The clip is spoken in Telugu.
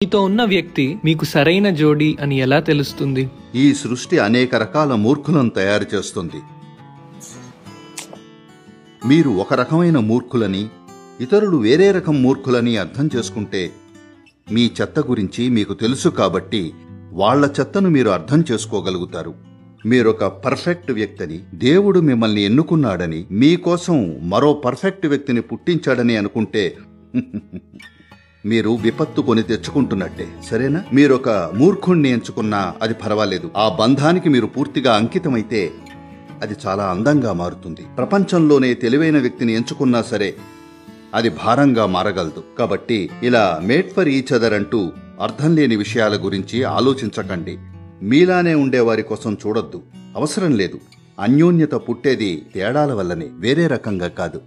మీతో ఉన్న వ్యక్తి మీకు సరైన జోడీ అని ఎలా తెలుస్తుంది? ఈ సృష్టి అనేక రకాల మూర్ఖులను తయారు చేస్తుంది. మీరు ఒక రకమైన మూర్ఖులని, ఇతరులు వేరే రకం మూర్ఖులని అర్థం చేసుకుంటే మీ చెత్త గురించి మీకు తెలుసు కాబట్టి వాళ్ల చెత్తను మీరు అర్థం చేసుకోగలుగుతారు. మీరొక పర్ఫెక్ట్ వ్యక్తిని, దేవుడు మిమ్మల్ని ఎన్నుకున్నాడని, మీకోసం మరో పర్ఫెక్ట్ వ్యక్తిని పుట్టించాడని అనుకుంటే మీరు విపత్తు కొని తెచ్చుకుంటున్నట్టే. సరేనా? మీరొక మూర్ఖుణ్ణి ఎంచుకున్నా అది పర్వాలేదు. ఆ బంధానికి మీరు పూర్తిగా అంకితమైతే అది చాలా అందంగా మారుతుంది. ప్రపంచంలోనే తెలివైన వ్యక్తిని ఎంచుకున్నా సరే అది భారంగా మారగలదు. కాబట్టి ఇలా మేట్ ఫర్ ఈచ్ అదర్ అంటూ అర్థం లేని విషయాల గురించి ఆలోచించకండి. మీలానే ఉండేవారి కోసం చూడొద్దు. అవసరం లేదు. అన్యోన్యత పుట్టేది తేడాల వల్లనే, వేరే రకంగా కాదు.